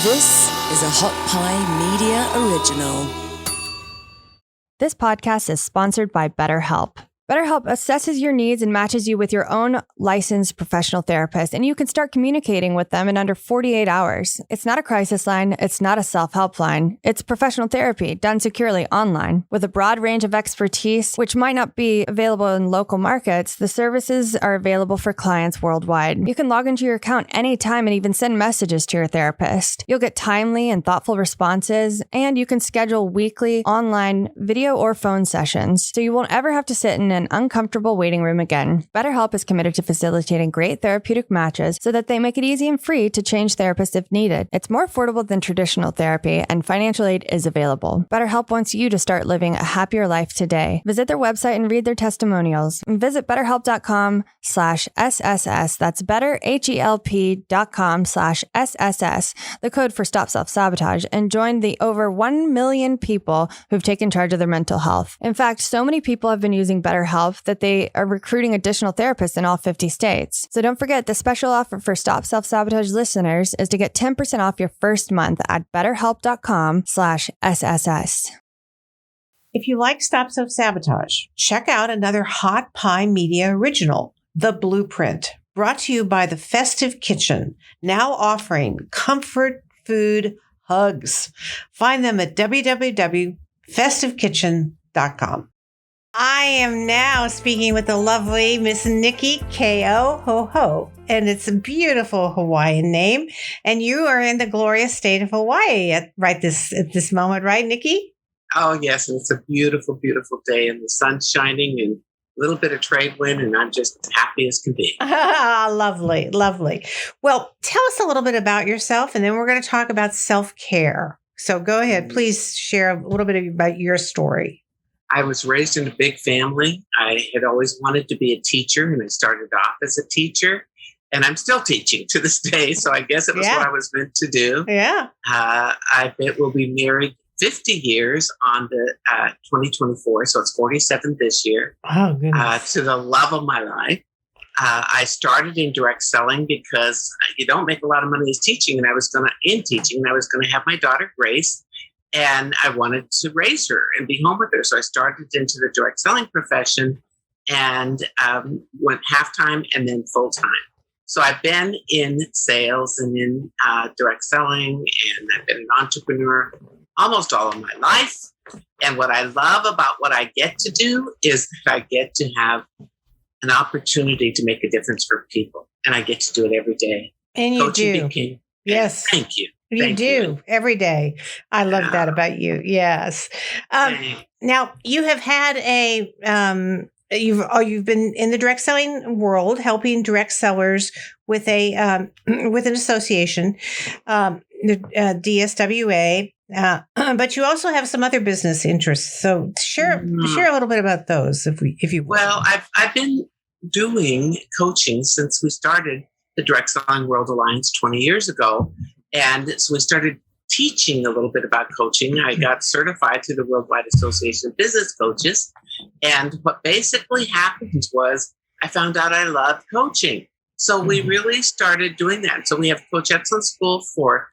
This is a Hot Pie Media original. This podcast is sponsored by BetterHelp. BetterHelp assesses your needs and matches you with your own licensed professional therapist, and you can start communicating with them in under 48 hours. It's not a crisis line. It's not a self-help line. It's professional therapy done securely online. With a broad range of expertise, which might not be available in local markets, the services are available for clients worldwide. You can log into your account anytime and even send messages to your therapist. You'll get timely and thoughtful responses, and you can schedule weekly online video or phone sessions, so you won't ever have to sit in an uncomfortable waiting room again. BetterHelp is committed to facilitating great therapeutic matches so that they make it easy and free to change therapists if needed. It's more affordable than traditional therapy, and financial aid is available. BetterHelp wants you to start living a happier life today. Visit their website and read their testimonials. Visit BetterHelp.com/SSS. That's BetterHelp.com/SSS, the code for Stop Self-Sabotage, and join the over 1 million people who've taken charge of their mental health. In fact, so many people have been using BetterHelp that they are recruiting additional therapists in all 50 states. So don't forget, the special offer for Stop Self-Sabotage listeners is to get 10% off your first month at BetterHelp.com/SSS. If you like Stop Self-Sabotage, check out another Hot Pie Media original, The Blueprint, brought to you by the Festive Kitchen, now offering comfort food hugs. Find them at www.festiveKitchen.com. I am now speaking with the lovely Miss Nicki Keohohou, and it's a beautiful Hawaiian name. And you are in the glorious state of Hawaii at this moment, right, Nicki? Oh, yes. And it's a beautiful, beautiful day, and the sun's shining and a little bit of trade wind, and I'm just happy as can be. Lovely, lovely. Well, tell us a little bit about yourself, and then we're going to talk about self-care. So go ahead. Please share a little bit about your story. I was raised in a big family. I had always wanted to be a teacher, and I started off as a teacher, and I'm still teaching to this day. So I guess it was what I was meant to do. Yeah. I will be married 50 years on the 2024. So it's 47 this year. Oh, goodness. To the love of my life. I started in direct selling because you don't make a lot of money as teaching. And I was going to have my daughter, Grace. And I wanted to raise her and be home with her. So I started into the direct selling profession and went half-time and then full-time. So I've been in sales and in direct selling, and I've been an entrepreneur almost all of my life. And what I love about what I get to do is that I get to have an opportunity to make a difference for people. And I get to do it every day. And you Coaching do. King. Yes. Thank you. You do every day. I love that about you. Yes. Now you have had you've been in the direct selling world, helping direct sellers with with an association, the DSWA. But you also have some other business interests. So share a little bit about those, if you will. Well, I've been doing coaching since we started the Direct Selling World Alliance 20 years ago. And so we started teaching a little bit about coaching. I got certified to the Worldwide Association of Business Coaches. And what basically happened was I found out I loved coaching. So we really started doing that. So we have Coach Excellence School for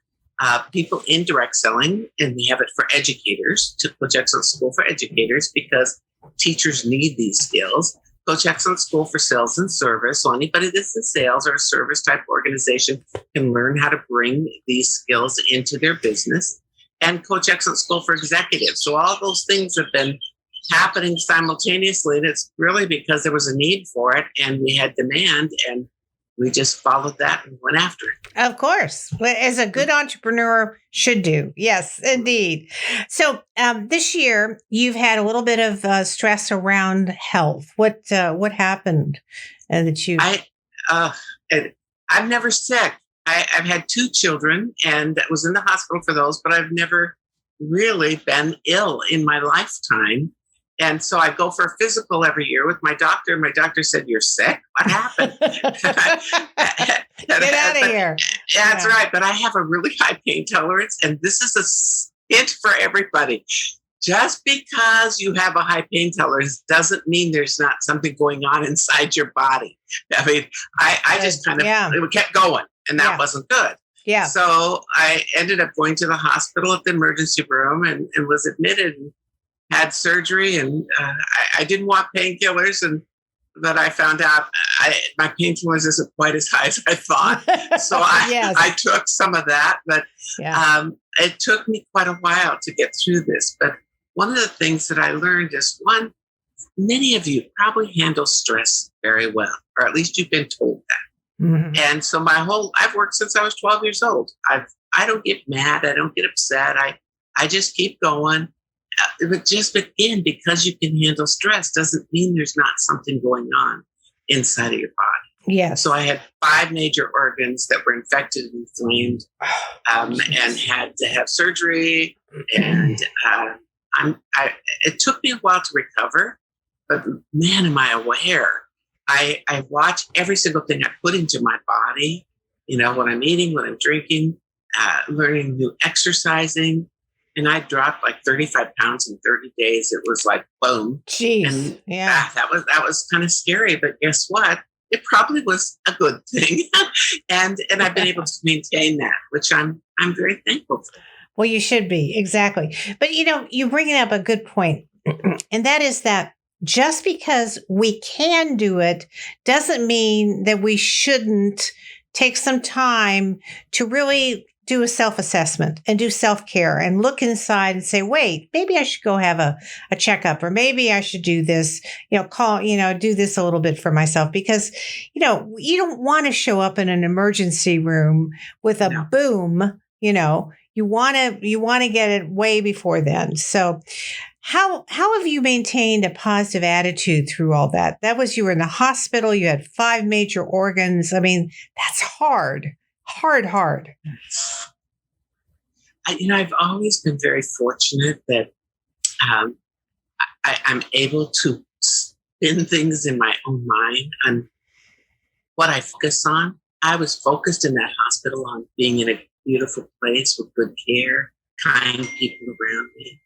people in direct selling, and we have it for educators, to Coach Excellence School for educators, because teachers need these skills. Coach Excellence School for Sales and Service. So anybody that's in sales or a service type organization can learn how to bring these skills into their business. And Coach Excellence School for Executives. So all those things have been happening simultaneously. And it's really because there was a need for it and we had demand, and we just followed that and went after it. Of course, as a good entrepreneur should do. Yes, indeed. So this year, you've had a little bit of stress around health. What happened that you? I'm never sick. I've had 2 children, and I was in the hospital for those, but I've never really been ill in my lifetime. And so I go for a physical every year with my doctor. My doctor said, "You're sick? What happened?" Get out of here. Yeah, that's right. But I have a really high pain tolerance. And this is a hint for everybody. Just because you have a high pain tolerance doesn't mean there's not something going on inside your body. I mean, I just kind of kept going, and that wasn't good. Yeah. So I ended up going to the hospital at the emergency room and was admitted and had surgery. And I didn't want painkillers, but I found out my painkillers isn't quite as high as I thought. So I took some of that, but it took me quite a while to get through this. But one of the things that I learned is, one, many of you probably handle stress very well, or at least you've been told that. Mm-hmm. And so I've worked since I was 12 years old. I don't get mad. I don't get upset. I just keep going. But just again, because you can handle stress doesn't mean there's not something going on inside of your body. Yes. So I had 5 major organs that were infected and inflamed, and had to have surgery. And it took me a while to recover, but man, am I aware. I watch every single thing I put into my body, when I'm eating, when I'm drinking, learning new exercising. And I dropped like 35 pounds in 30 days. It was like, boom. Jeez. And that was kind of scary, but guess what? It probably was a good thing. and I've been able to maintain that, which I'm very thankful for. Well, you should be. Exactly. But you bring up a good point. And that is that just because we can do it doesn't mean that we shouldn't take some time to really do a self-assessment and do self-care and look inside and say, wait, maybe I should go have a checkup, or maybe I should do this, do this a little bit for myself, because, you don't want to show up in an emergency room with a boom, you want to get it way before then. So how have you maintained a positive attitude through all that? You were in the hospital, you had 5 major organs. I mean, that's hard. Hard. I've always been very fortunate that I'm able to spin things in my own mind on what I focus on. I was focused in that hospital on being in a beautiful place with good care, kind people around me,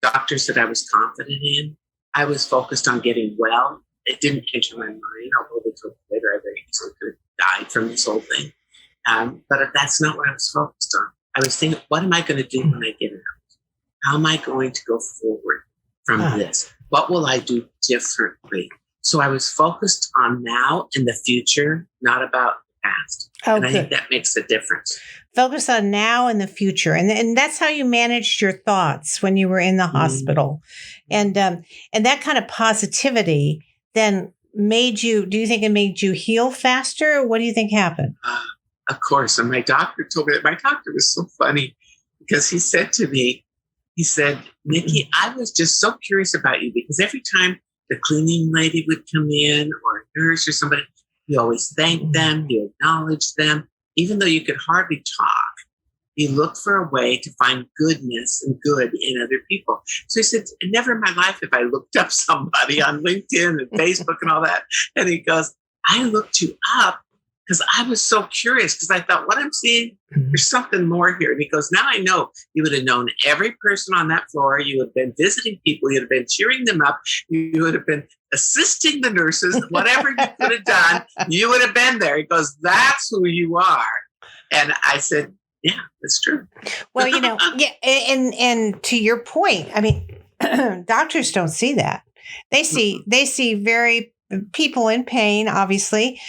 doctors that I was confident in. I was focused on getting well. It didn't enter my mind, although they told me later I very easily could have died from this whole thing. But that's not what I was focused on. I was thinking, what am I going to do when I get out? How am I going to go forward from this? What will I do differently? So I was focused on now and the future, not about the past. And I think that makes a difference. Focus on now and the future. And that's how you managed your thoughts when you were in the hospital. And that kind of positivity then do you think it made you heal faster? What do you think happened? Of course. And my doctor told me that. My doctor was so funny because he said to me, Nicki, I was just so curious about you, because every time the cleaning lady would come in, or a nurse or somebody, you always thanked them, you acknowledged them, even though you could hardly talk. You looked for a way to find goodness and good in other people. So he said, never in my life have I looked up somebody on LinkedIn and Facebook and all that. And he goes, I looked you up because I was so curious, because I thought, what I'm seeing, there's something more here. And he goes, now I know. You would have known every person on that floor. You would have been visiting people. You would have been cheering them up. You would have been assisting the nurses. Whatever you could have done, you would have been there. He goes, that's who you are. And I said, yeah, that's true. Well, and to your point, I mean, doctors don't see that. They see very people in pain, obviously,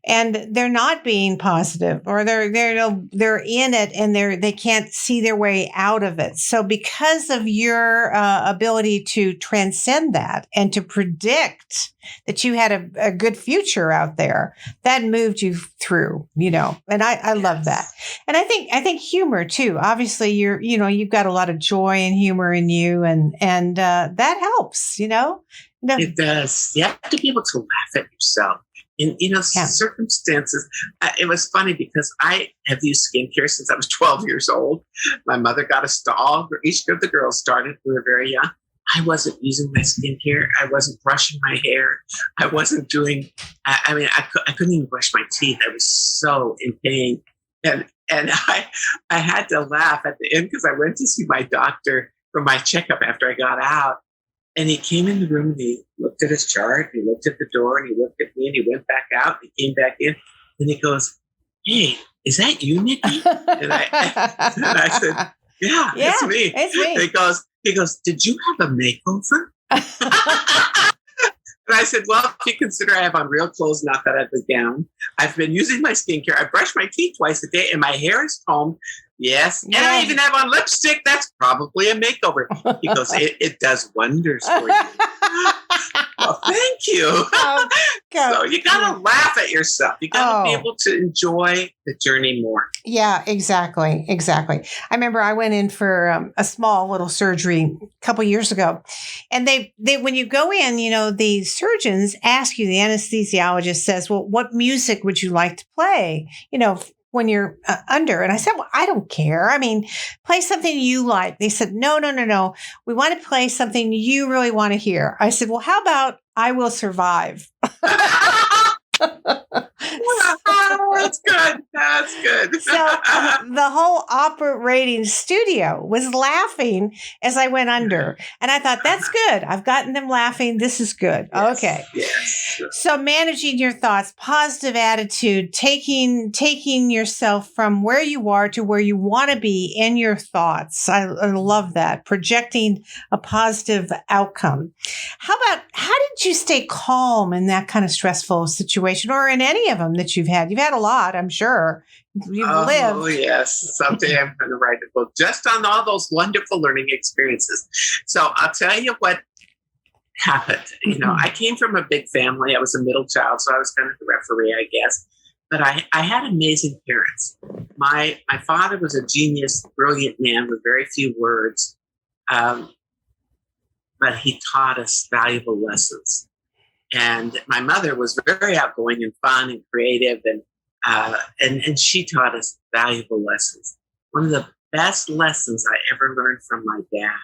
and they're not being positive, or they're in it and they can't see their way out of it. So because of your ability to transcend that and to predict that you had a good future out there, that moved you through, and I love that. And I think humor too. Obviously you've got a lot of joy and humor in you, and that helps, It does. You have to be able to laugh at yourself. In circumstances, it was funny because I have used skincare since I was 12 years old. My mother got a stall. Each of the girls started. We were very young. I wasn't using my skincare. I wasn't brushing my hair. I wasn't doing. I couldn't even brush my teeth. I was so in pain, and I had to laugh at the end because I went to see my doctor for my checkup after I got out. And he came in the room and he looked at his chart, he looked at the door, and he looked at me, and he went back out, and he came back in, and he goes, hey, is that you, Nicki? And I said, yeah, it's me. It's me. He goes, did you have a makeover? And I said, well, if you consider I have on real clothes, not that I've been down. I've been using my skincare. I brush my teeth twice a day and my hair is combed. Yes. And I even have on lipstick. That's probably a makeover. He goes, it does wonders for you. Well, thank you. So you got to laugh at yourself. You got to be able to enjoy the journey more. Yeah, exactly. I remember I went in for a small little surgery a couple years ago. And they when you go in, the surgeons ask you, the anesthesiologist says, well, what music would you like to play? When you're under. And I said, well, I don't care. I mean, play something you like. They said, no. We want to play something you really want to hear. I said, well, how about I Will Survive? That's good. So the whole operating studio was laughing as I went under. And I thought, that's good. I've gotten them laughing. This is good. Yes, okay. Yes. So managing your thoughts, positive attitude, taking yourself from where you are to where you want to be in your thoughts. I love that. Projecting a positive outcome. How did you stay calm in that kind of stressful situation, or in any of them that you've had? You've had a lot, I'm sure. You've lived. Oh, yes. Someday I'm going to write a book just on all those wonderful learning experiences. So I'll tell you what happened. I came from a big family. I was a middle child, so I was kind of the referee, I guess. But I had amazing parents. My father was a genius, brilliant man with very few words. But he taught us valuable lessons. And my mother was very outgoing and fun and creative, and she taught us valuable lessons. One of the best lessons I ever learned from my dad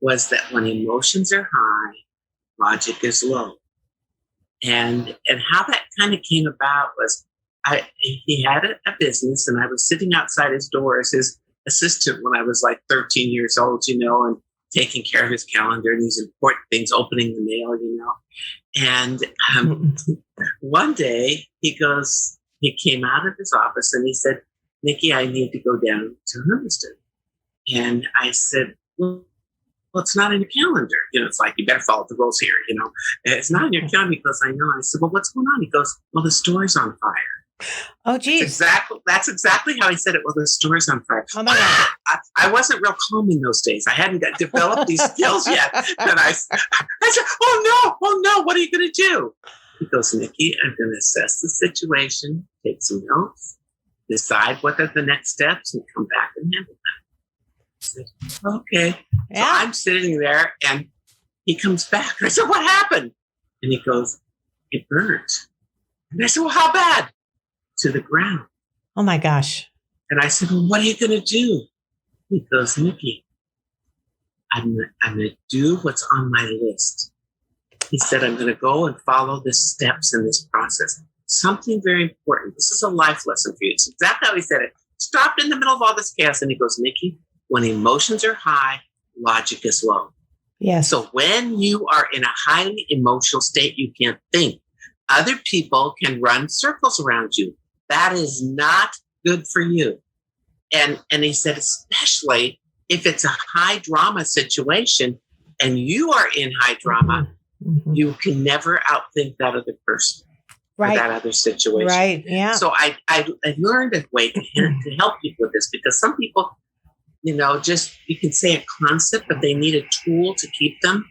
was that when emotions are high, logic is low. And how that kind of came about was he had a business, and I was sitting outside his door as his assistant when I was like 13 years old, and taking care of his calendar and these important things, opening the mail, And one day he came out of his office and he said, Nicki, I need to go down to Hermiston. And I said, well, it's not in your calendar. It's like, you better follow the rules here, It's not in your calendar. He goes, I know. I said, well, what's going on? He goes, well, the store's on fire. Oh, geez. That's exactly how he said it. Well, the store's on fire. Oh, my God. I wasn't real calm in those days. I hadn't developed these skills yet. And I said, oh, no, what are you going to do? He goes, Nicki, I'm going to assess the situation, take some notes, decide what are the next steps, and come back and handle that. I said, okay. Yeah. So I'm sitting there, and he comes back. I said, what happened? And he goes, it burnt. And I said, well, how bad? To the ground. Oh, my gosh. And I said, well, what are you going to do? He goes, Nicki, I'm going to do what's on my list. He said, I'm going to go and follow the steps in this process. Something very important. This is a life lesson for you. It's exactly how he said it. Stopped in the middle of all this chaos. And he goes, Nicki, when emotions are high, logic is low. Yes. So when you are in a highly emotional state, you can't think. Other people can run circles around you. That is not good for you. And he said, especially if it's a high drama situation and you are in high drama, you can never outthink that other person or that other situation. Right. Yeah. So I learned a way to help people with this, because some people, just, you can say a concept, but they need a tool to keep them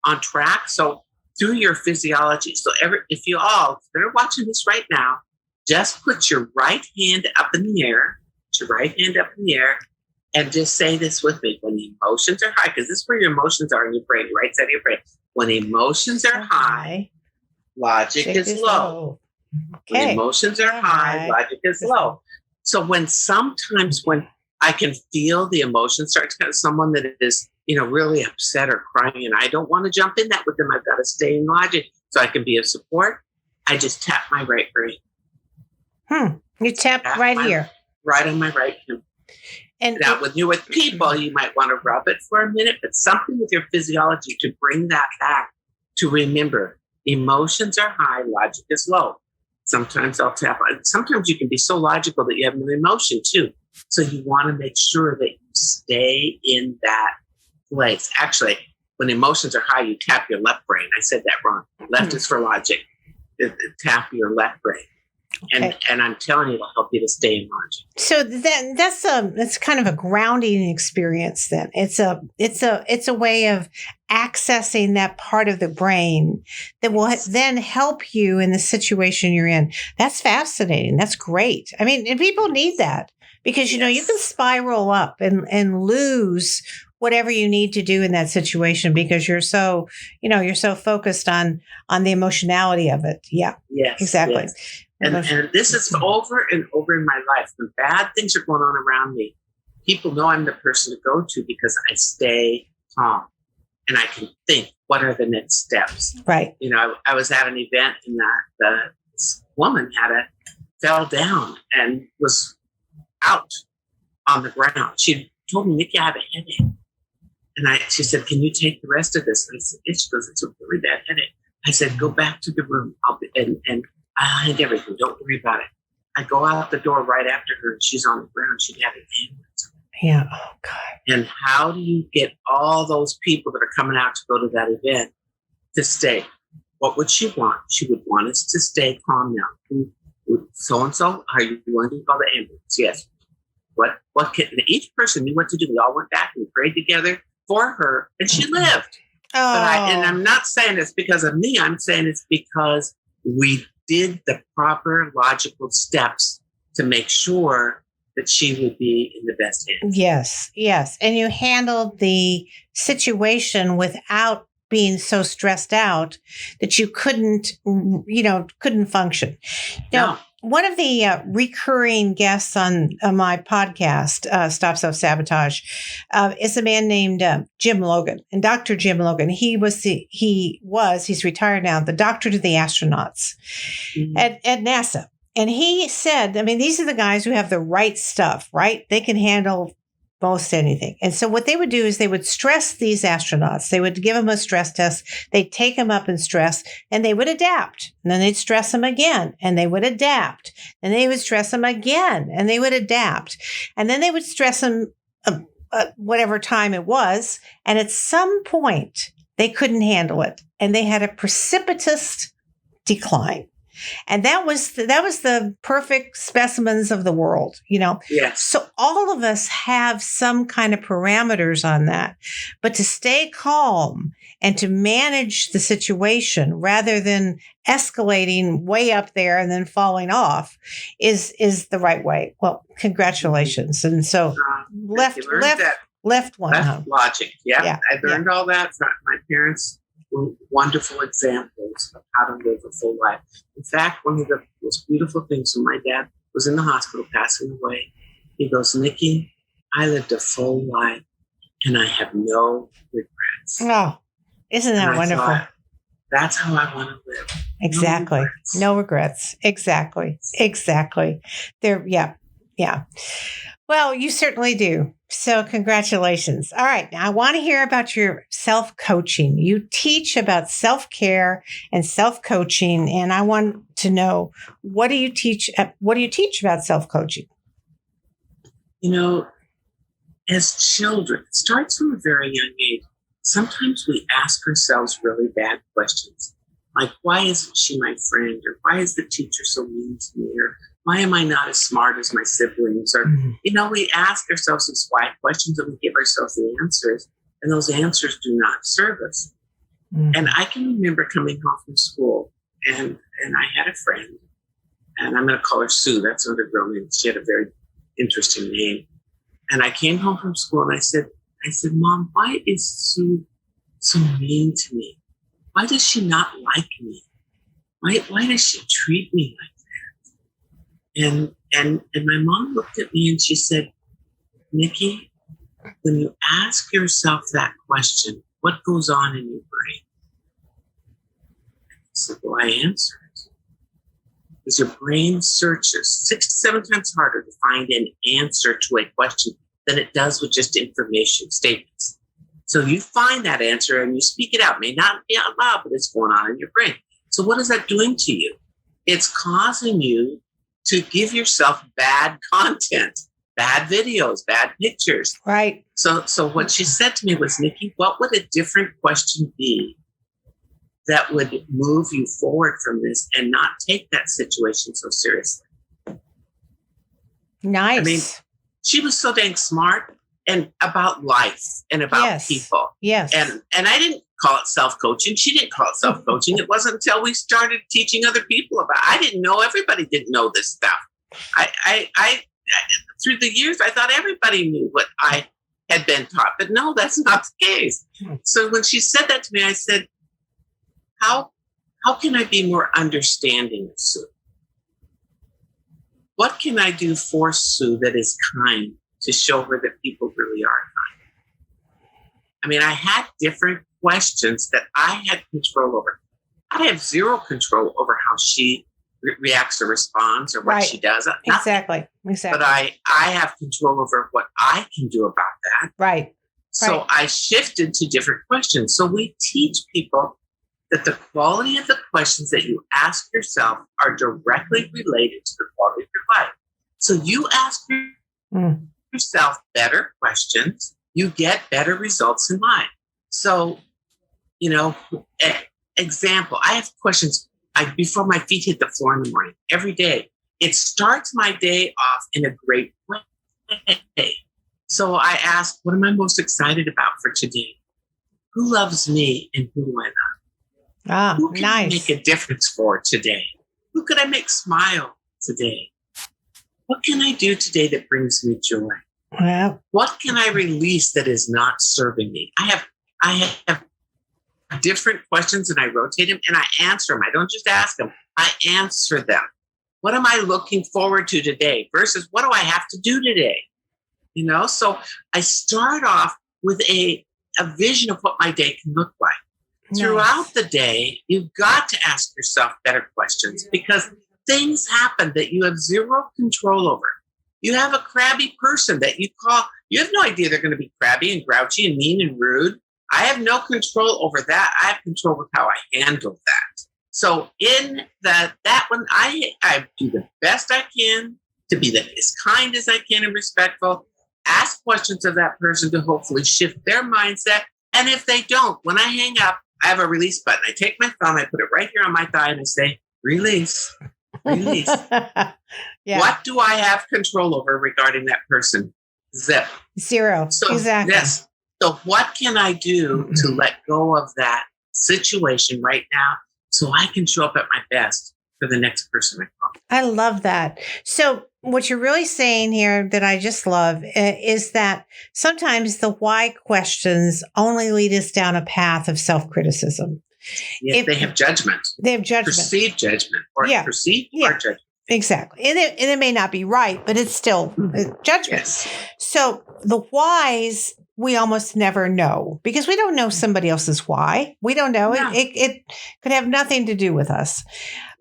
on track. So through your physiology. So if you're watching this right now, just put your right hand up in the air, and just say this with me. When emotions are high, because this is where your emotions are in your brain, right side of your brain. When emotions are high, logic is low. Okay. When emotions are high, logic is low. So when I can feel the emotion start to come, someone that is, really upset or crying, and I don't want to jump in that with them. I've got to stay in logic so I can be of support. I just tap my right brain. You tap right here. Right on my right hand. And now with people, you might want to rub it for a minute, but something with your physiology to bring that back, to remember emotions are high, logic is low. Sometimes I'll tap. Sometimes you can be so logical that you have an emotion too. So you want to make sure that you stay in that place. Actually, when emotions are high, you tap your left brain. I said that wrong. Left is for logic. Tap your left brain. Okay. And I'm telling you, it'll help you to stay in logic. So that's kind of a grounding experience. Then it's a way of accessing that part of the brain that will then help you in the situation you're in. That's fascinating. That's great. I mean, and people need that because you know you can spiral up and lose whatever you need to do in that situation because you're so focused on the emotionality of it. Yeah. Yes. Exactly. Yes. And this is over and over in my life. When bad things are going on around me, people know I'm the person to go to because I stay calm and I can think, what are the next steps? Right. You know, I was at an event and this woman fell down and was out on the ground. She told me, Nicki, I have a headache. And she said, can you take the rest of this? And I said, she goes, it's a really bad headache. I said, go back to the room. And I had everything. Don't worry about it. I go out the door right after her and she's on the ground. She had an ambulance. Yeah. Oh, God. And how do you get all those people that are coming out to go to that event to stay? What would she want? She would want us to stay calm now. So-and-so, are you going to call the ambulance? Yes. Each person knew what to do. We all went back and prayed together for her and she lived. Oh. And I'm not saying it's because of me. I'm saying it's because we did the proper logical steps to make sure that she would be in the best hands. Yes, yes. And you handled the situation without being so stressed out that you couldn't function. Now, one of the recurring guests on my podcast, Stop Self-Sabotage, is a man named Jim Logan. And Dr. Jim Logan, he's retired now, the doctor to the astronauts at NASA. And he said, I mean, these are the guys who have the right stuff, right? They can handle most anything. And so what they would do is they would stress these astronauts. They would give them a stress test. They'd take them up in stress and they would adapt. And then they'd stress them again and they would adapt. And they would stress them again and they would adapt. And then they would stress them whatever time it was. And at some point they couldn't handle it. And they had a precipitous decline. And that was the perfect specimens of the world, you know? Yes. So all of us have some kind of parameters on that, but to stay calm and to manage the situation rather than escalating way up there and then falling off is the right way. Well, congratulations. And so left one. Logic. Yeah. I learned all that from my parents. Wonderful examples of how to live a full life. In fact, one of the most beautiful things when my dad was in the hospital passing away, he goes, Nicki, I lived a full life and I have no regrets. Oh, isn't that wonderful? Thought, that's how I want to live. Exactly. No regrets. Exactly. There. Yeah. Well, you certainly do. So congratulations. All right. Now I want to hear about your self-coaching. You teach about self-care and self-coaching. And I want to know, what do you teach about self-coaching? You know, as children, it starts from a very young age. Sometimes we ask ourselves really bad questions. Like, why isn't she my friend? Or why is the teacher so mean to me? Or why am I not as smart as my siblings? Or, we ask ourselves these why questions and we give ourselves the answers. And those answers do not serve us. And I can remember coming home from school and I had a friend, and I'm going to call her Sue. That's another girl name. She had a very interesting name. And I came home from school and I said, Mom, why is Sue so mean to me? Why does she not like me? Why does she treat me like that? And my mom looked at me and she said, Nicki, when you ask yourself that question, what goes on in your brain? I said, well, I answer it. Because your brain searches 6 to 7 times harder to find an answer to a question than it does with just information statements. So you find that answer and you speak it out. It may not be out loud, but it's going on in your brain. So what is that doing to you? it's causing you to give yourself bad content, bad videos, bad pictures. Right. So what she said to me was, Nicki, what would a different question be that would move you forward from this and not take that situation so seriously? Nice. I mean, she was so dang smart and about life and about people. Yes. And I didn't call it self-coaching. She didn't call it self-coaching. It wasn't until we started teaching other people about it. I didn't know, everybody didn't know this stuff. I through the years, I thought everybody knew what I had been taught, but no, that's not the case. So when she said that to me, I said, how can I be more understanding of Sue? What can I do for Sue that is kind to show her that people really are kind? I mean, I had different questions that I had control over. I have zero control over how she reacts or responds or what she does. Exactly. But I have control over what I can do about that. Right. So I shifted to different questions. So we teach people that the quality of the questions that you ask yourself are directly related to the quality of your life. So you ask yourself better questions, you get better results in life. So, example, I have questions before my feet hit the floor in the morning, every day. It starts my day off in a great way. So I ask, what am I most excited about for today? Who loves me and who do I love? Who can I make a difference for today? Who could I make smile today? What can I do today that brings me joy? What can I release that is not serving me? I have different questions and I rotate them and I answer them. I don't just ask them. I answer them. What am I looking forward to today versus what do I have to do today? So I start off with a vision of what my day can look like. Nice. Throughout the day, you've got to ask yourself better questions because things happen that you have zero control over. You have a crabby person that you call, you have no idea they're going to be crabby and grouchy and mean and rude. I have no control over that. I have control with how I handle that. So in that one, I do the best I can to be as kind as I can and respectful, ask questions of that person to hopefully shift their mindset. And if they don't, when I hang up, I have a release button. I take my thumb, I put it right here on my thigh and I say, release, release. What do I have control over regarding that person? Zip. Zero. So, exactly. Yes. So what can I do to let go of that situation right now so I can show up at my best for the next person I call? I love that. So what you're really saying here that I just love is that sometimes the why questions only lead us down a path of self-criticism. Yes, they have judgment. They have judgment. Perceived judgment or perceived or judgment. Exactly. And it may not be right, but it's still judgment. Yes. So the whys we almost never know because we don't know somebody else's why. We don't know. No. It could have nothing to do with us.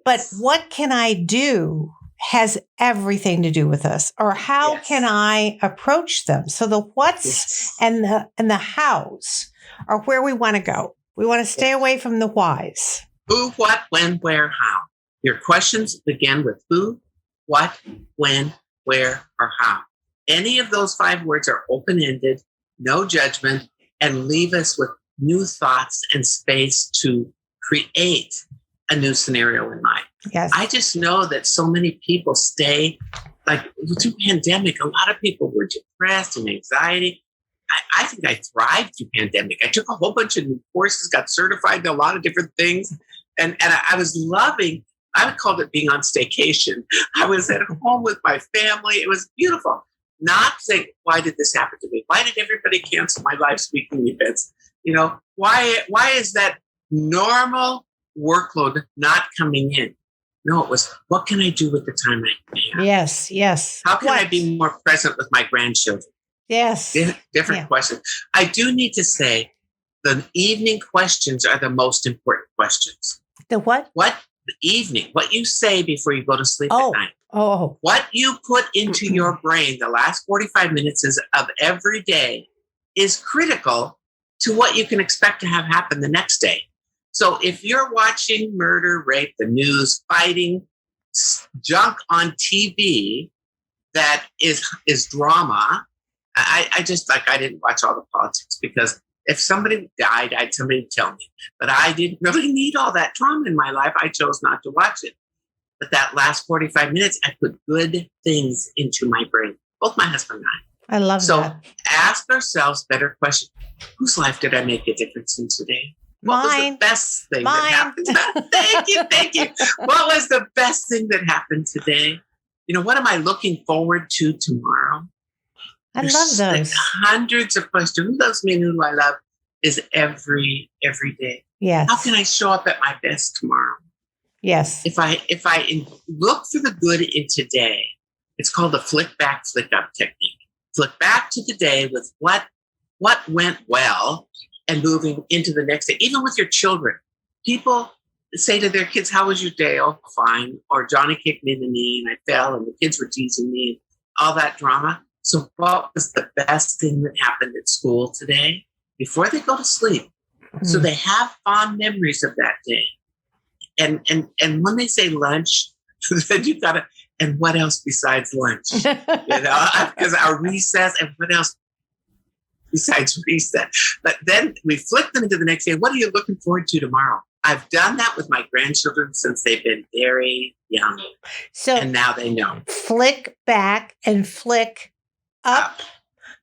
But what can I do has everything to do with us, or how can I approach them? So the what's and the hows are where we want to go. We want to stay away from the whys. Who, what, when, where, how. Your questions begin with who, what, when, where, or how. Any of those 5 words are open-ended, no judgment, and leave us with new thoughts and space to create a new scenario in life. Yes. I just know that so many people stay, like through pandemic, a lot of people were depressed and anxiety. I think I thrived through pandemic. I took a whole bunch of new courses, got certified in a lot of different things. And I was loving, I called it being on staycation. I was at home with my family. It was beautiful. Not saying, why did this happen to me? Why did everybody cancel my live speaking events? Why is that normal workload not coming in? No, it was, what can I do with the time I have? Yes. How can I be more present with my grandchildren? Yes. Different questions. I do need to say the evening questions are the most important questions. The what? What you say before you go to sleep at night. Oh. What you put into your brain the last 45 minutes of every day is critical to what you can expect to have happen the next day. So if you're watching murder, rape, the news, fighting, junk on TV that is drama. I just I didn't watch all the politics because if somebody died, I'd somebody tell me. But I didn't really need all that drama in my life. I chose not to watch it. But that last 45 minutes, I put good things into my brain. Both my husband and I. I love that. So ask ourselves better questions. Whose life did I make a difference in today? What was the best thing that happened? Thank you. What was the best thing that happened today? What am I looking forward to tomorrow? I love those. Like hundreds of questions. Who loves me and who do I love is every day. Yes. How can I show up at my best tomorrow? Yes. If I look for the good in today, it's called the flick back, flick up technique. Flick back to the day with what went well and moving into the next day. Even with your children, people say to their kids, "How was your day?" "Oh, fine." Or "Johnny kicked me in the knee and I fell and the kids were teasing me," and all that drama. So what was the best thing that happened at school today before they go to sleep? So they have fond memories of that day. And when they say lunch, then you gotta, and what else besides lunch? Because our recess, and what else besides recess? But then we flip them into the next day. What are you looking forward to tomorrow? I've done that with my grandchildren since they've been very young. And now they know. Flick back and flick up.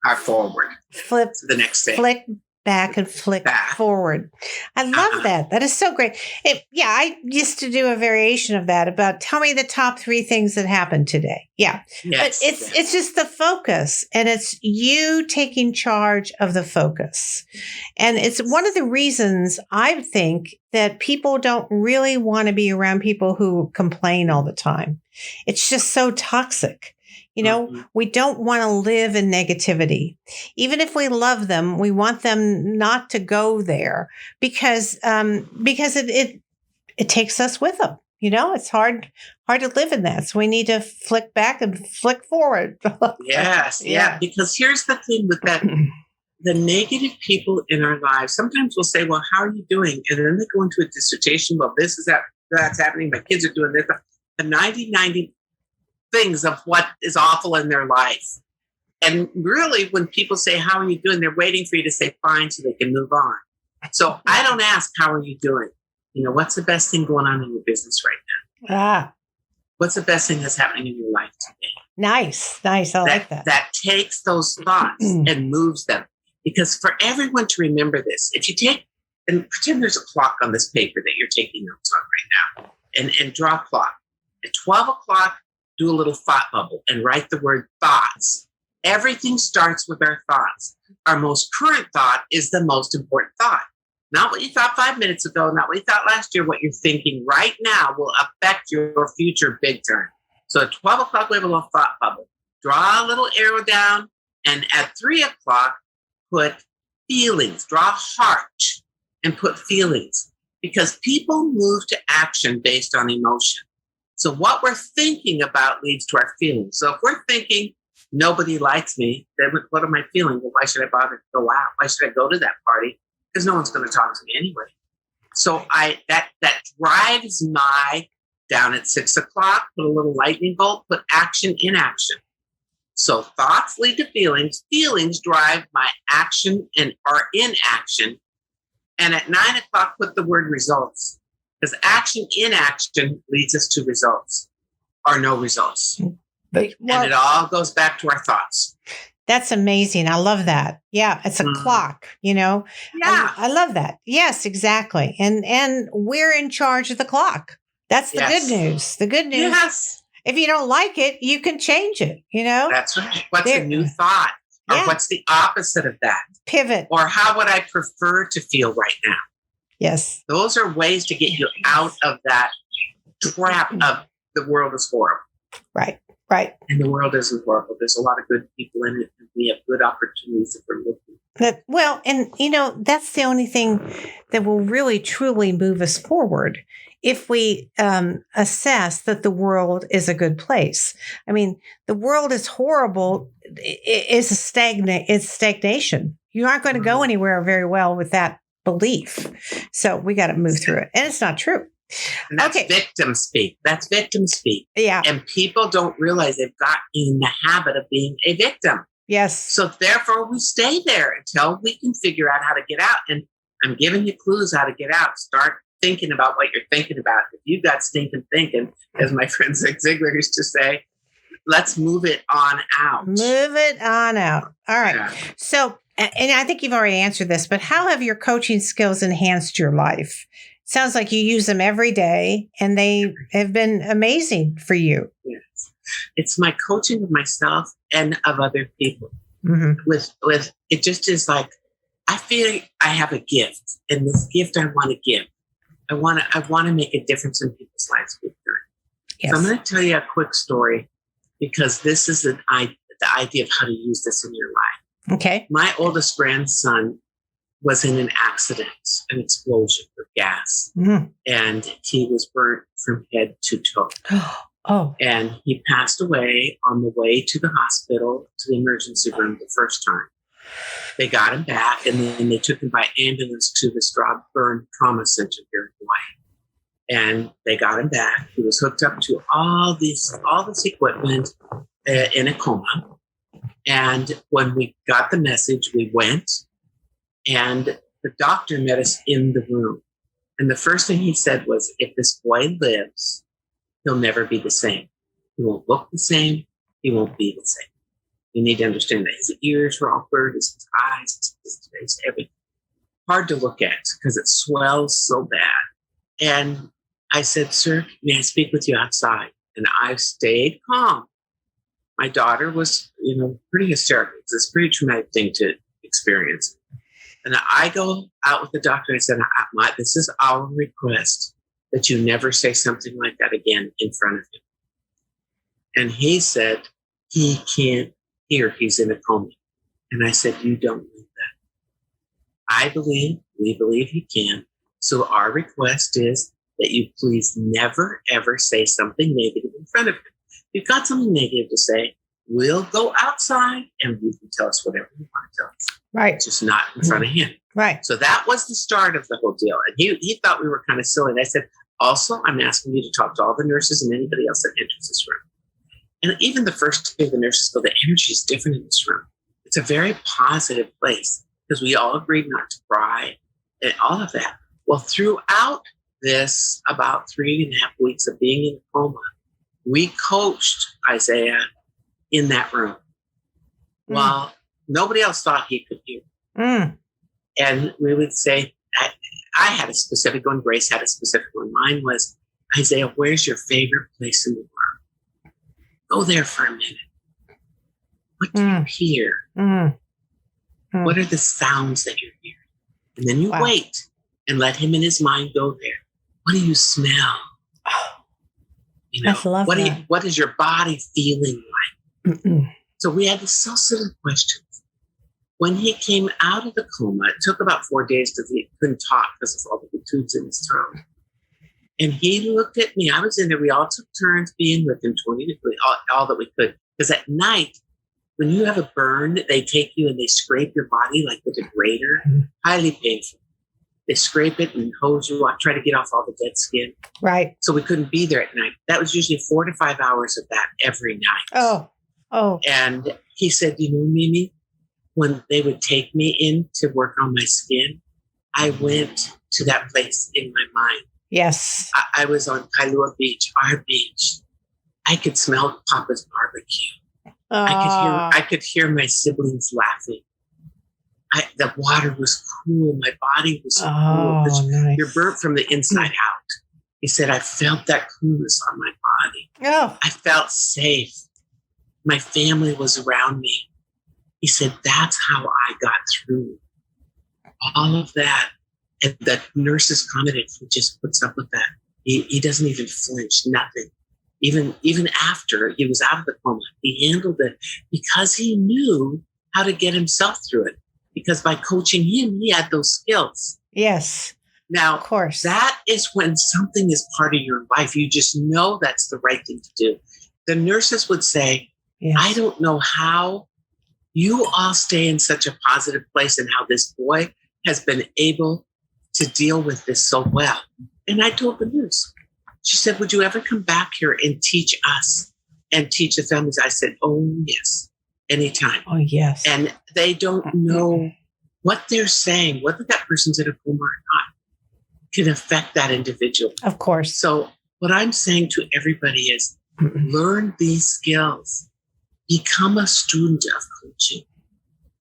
Or forward. Flip to the next day. Flick back and flick forward. I love that. That is so great. I used to do a variation of that about tell me the top 3 things that happened today. Yeah. Yes, but it's just the focus, and it's you taking charge of the focus. And it's one of the reasons I think that people don't really want to be around people who complain all the time. It's just so toxic. We don't want to live in negativity. Even if we love them, we want them not to go there because it takes us with them. It's hard to live in that. So we need to flick back and flick forward. Yes. Yeah. Because here's the thing with that. The negative people in our lives, sometimes we'll say, "Well, how are you doing?" And then they go into a dissertation. "Well, this is that's happening. My kids are doing this." The 90 things of what is awful in their life. And really, when people say, "How are you doing?" they're waiting for you to say fine so they can move on. So I don't ask, "How are you doing?" What's the best thing going on in your business right now? What's the best thing that's happening in your life today? Nice. I like that. That takes those thoughts and moves them. Because for everyone to remember this, if you take and pretend there's a clock on this paper that you're taking notes on right now, and draw a clock. At 12 o'clock, do a little thought bubble and write the word thoughts. Everything starts with our thoughts. Our most current thought is the most important thought. Not what you thought 5 minutes ago, not what you thought last year. What you're thinking right now will affect your future big time. So at 12 o'clock, we have a little thought bubble. Draw a little arrow down, and at 3 o'clock, put feelings. Draw a heart and put feelings. Because people move to action based on emotion. So what we're thinking about leads to our feelings. So if we're thinking, nobody likes me, then what am I feeling? Well, why should I bother to go out? Why should I go to that party? Because no one's going to talk to me anyway. So that drives my down at 6 o'clock, put a little lightning bolt, put action in action. So thoughts lead to feelings. Feelings drive my action and are in action. And at 9 o'clock, put the word results. Because action in action leads us to results or no results. And it all goes back to our thoughts. That's amazing. I love that. Yeah, it's a clock, Yeah. I love that. Yes, exactly. And we're in charge of the clock. That's the good news. The good news. Yes. If you don't like it, you can change it, That's right. What's a new thought? Or what's the opposite of that? Pivot. Or how would I prefer to feel right now? Yes. Those are ways to get you out of that trap of the world is horrible. Right. And the world isn't horrible. There's a lot of good people in it, and we have good opportunities if we're looking. That's the only thing that will really, truly move us forward if we assess that the world is a good place. I mean, the world is horrible. It's stagnation. You aren't going to go anywhere very well with that belief. So we got to move through it. And it's not true. And that's Okay. victim speak. That's victim speak. Yeah. And people don't realize they've got in the habit of being a victim. Yes. So therefore, we stay there until we can figure out how to get out. And I'm giving you clues how to get out. Start thinking about what you're thinking about. If you've got stinking thinking, as my friend Zig Ziglar used to say, let's move it on out. Move it on out. All right. Yeah. So, and I think you've already answered this, but how have your coaching skills enhanced your life? Sounds like you use them every day and they have been amazing for you. Yes. It's my coaching of myself and of other people. Mm-hmm. With it just is like, I feel I have a gift, and this gift I want to give. I want to make a difference in people's lives with her. Yes. So I'm going to tell you a quick story because this is the idea of how to use this in your life. Okay. My oldest grandson was in an accident, an explosion of gas, and he was burnt from head to toe. Oh. And he passed away on the way to the hospital, to the emergency room the first time. They got him back, and then they took him by ambulance to the Straub Burn Trauma Center here in Hawaii. And they got him back. He was hooked up to all this equipment in a coma. And when we got the message, we went, and the doctor met us in the room. And the first thing he said was, if this boy lives, he'll never be the same. He won't look the same. He won't be the same. You need to understand that his ears were all burned, his eyes, his face, everything. Hard to look at because it swells so bad. And I said, sir, may I speak with you outside? And I stayed calm. My daughter was, pretty hysterical. It's a pretty traumatic thing to experience. And I go out with the doctor and I said, this is our request that you never say something like that again in front of him. And he said, he can't hear, he's in a coma. And I said, you don't know that. We believe he can. So our request is that you please never, ever say something negative in front of him. If you've got something negative to say, we'll go outside and you can tell us whatever you want to tell us. Right. Just not in front of him. Right. So that was the start of the whole deal. And he thought we were kind of silly. And I said, also, I'm asking you to talk to all the nurses and anybody else that enters this room. And even the first day the nurses go, the energy is different in this room. It's a very positive place because we all agreed not to cry and all of that. Well, throughout this about 3.5 weeks of being in a coma, we coached Isaiah in that room while nobody else thought he could hear. And we would say, I had a specific one, Grace had a specific one. Mine was, Isaiah, where's your favorite place in the world? Go there for a minute. What do you hear? What are the sounds that you're hearing? And then you wait and let him in his mind go there. What do you smell? I love that. What is your body feeling like? So we had these so silly questions. When he came out of the coma, it took about 4 days because he couldn't talk because of all the tubes in his throat. And he looked at me. I was in there. We all took turns being with him, all that we could. Because at night, when you have a burn, they take you and they scrape your body like with a grater. Highly painful. They scrape it and hose you off, try to get off all the dead skin. Right. So we couldn't be there at night. That was usually 4 to 5 hours of that every night. Oh. And he said, Mimi, when they would take me in to work on my skin, I went to that place in my mind. Yes. I was on Kailua Beach, our beach. I could smell Papa's barbecue. I could hear my siblings laughing. The water was cool. My body was cool. Nice. You're burnt from the inside out. He said, I felt that coolness on my body. I felt safe. My family was around me. He said, that's how I got through all of that. And the nurses commented, he just puts up with that. He doesn't even flinch, nothing. Even after he was out of the coma, he handled it because he knew how to get himself through it. Because by coaching him, he had those skills. Yes. Now, of course, that is when something is part of your life. You just know that's the right thing to do. The nurses would say, I don't know how you all stay in such a positive place and how this boy has been able to deal with this so well. And I told the nurse. She said, would you ever come back here and teach us and teach the families? I said, oh, yes, anytime. Oh, yes. And they don't know what they're saying, whether that person's in a coma or not, can affect that individual. Of course. So what I'm saying to everybody is learn these skills. Become a student of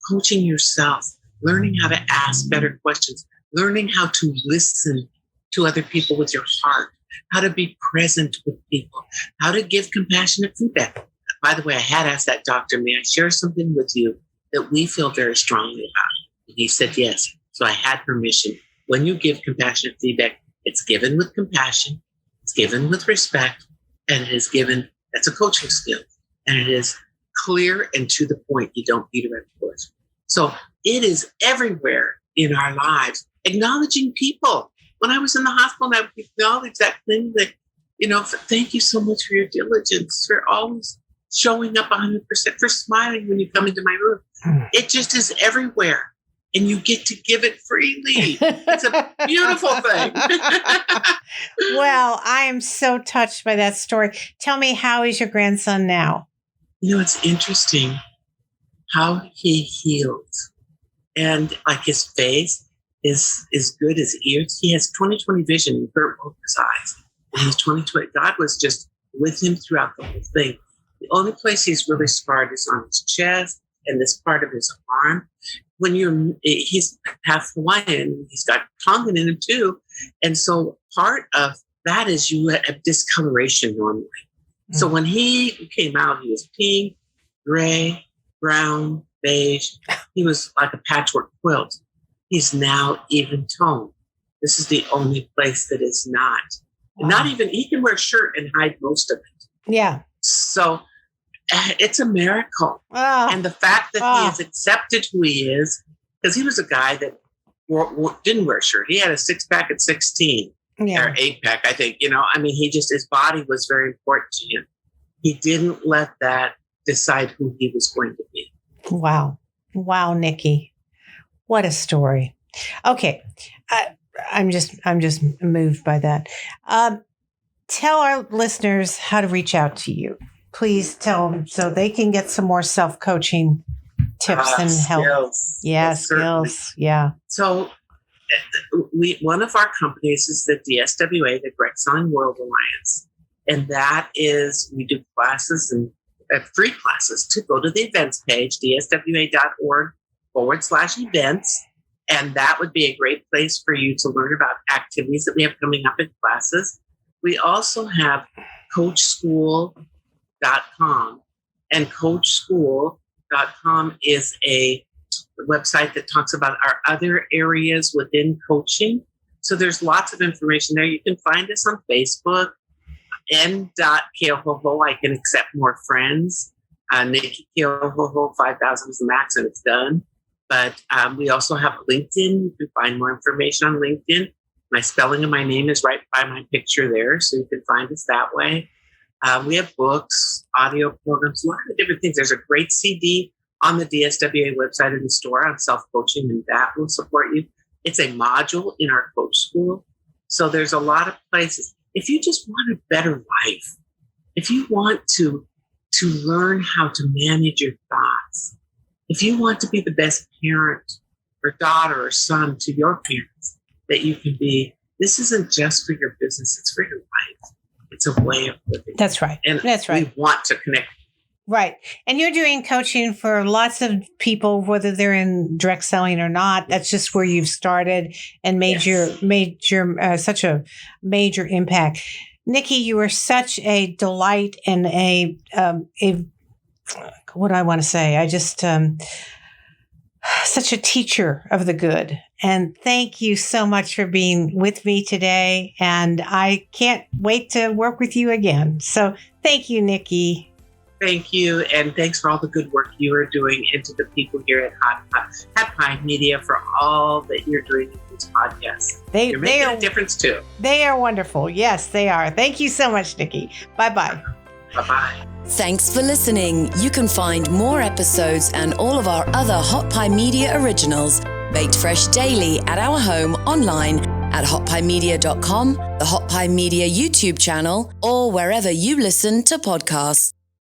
coaching yourself, learning how to ask better questions, learning how to listen to other people with your heart, how to be present with people, how to give compassionate feedback. By the way, I had asked that doctor, may I share something with you that we feel very strongly about? And he said, yes. So I had permission. When you give compassionate feedback, it's given with compassion, it's given with respect, and it is given, that's a coaching skill. And it is clear and to the point. You don't beat around the bush. So it is everywhere in our lives. Acknowledging people. When I was in the hospital, I would acknowledge that thing that, thank you so much for your diligence, for always showing up 100%, for smiling when you come into my room. It just is everywhere. And you get to give it freely. It's a beautiful thing. Well, I am so touched by that story. Tell me, how is your grandson now? It's interesting how he healed. And like his face is good, his ears. He has 20/20 vision in both his eyes. And he's 20/20. God was just with him throughout the whole thing. The only place he's really scarred is on his chest and this part of his arm. He's half Hawaiian, he's got Tongan in him too. And so part of that is you have discoloration normally. So when he came out, he was pink, gray, brown, beige. He was like a patchwork quilt. He's now even toned. This is the only place that is not. Wow. Not even, he can wear a shirt and hide most of it. Yeah. So it's a miracle. And the fact that he has accepted who he is, because he was a guy that didn't wear a shirt. He had a 6-pack at 16 or 8-pack, I think. His body was very important to him. He didn't let that decide who he was going to be. Wow. Wow, Nicki. What a story. Okay. I'm just moved by that. Tell our listeners how to reach out to you. Please tell them so they can get some more self-coaching tips and help. Skills. Yeah, skills. Yeah. So one of our companies is the DSWA, the Direct Selling World Alliance. And that is, we do classes and free classes to go to the events page, dswa.org/events. And that would be a great place for you to learn about activities that we have coming up in classes. We also have coachschool.com, and coachschool.com is a website that talks about our other areas within coaching. So there's lots of information there. You can find us on Facebook, N.Keohohou. I can accept more friends. Nicki Keohohou, 5,000 is the max and it's done. But we also have LinkedIn. You can find more information on LinkedIn. My spelling of my name is right by my picture there, so you can find us that way. We have books, audio programs, a lot of different things. There's a great CD on the DSWA website in the store on self-coaching, and that will support you. It's a module in our coach school. So there's a lot of places. If you just want a better life, if you want to learn how to manage your thoughts, if you want to be the best parent or daughter or son to your parents that you can be, this isn't just for your business, it's for your life. It's a way of living. That's right. And that's right. We want to connect. Right. And you're doing coaching for lots of people, whether they're in direct selling or not. That's just where you've started and made your such a major impact. Nicki, you are such a delight and a what do I want to say? I just such a teacher of the good. And thank you so much for being with me today. And I can't wait to work with you again. So thank you, Nicki. Thank you. And thanks for all the good work you are doing, and to the people here at Hot Pie Media for all that you're doing in these podcasts. You're making a difference too. They are wonderful. Yes, they are. Thank you so much, Nicki. Bye-bye. Bye-bye. Thanks for listening. You can find more episodes and all of our other Hot Pie Media originals baked fresh daily at our home online at hotpiemedia.com, the Hot Pie Media YouTube channel, or wherever you listen to podcasts.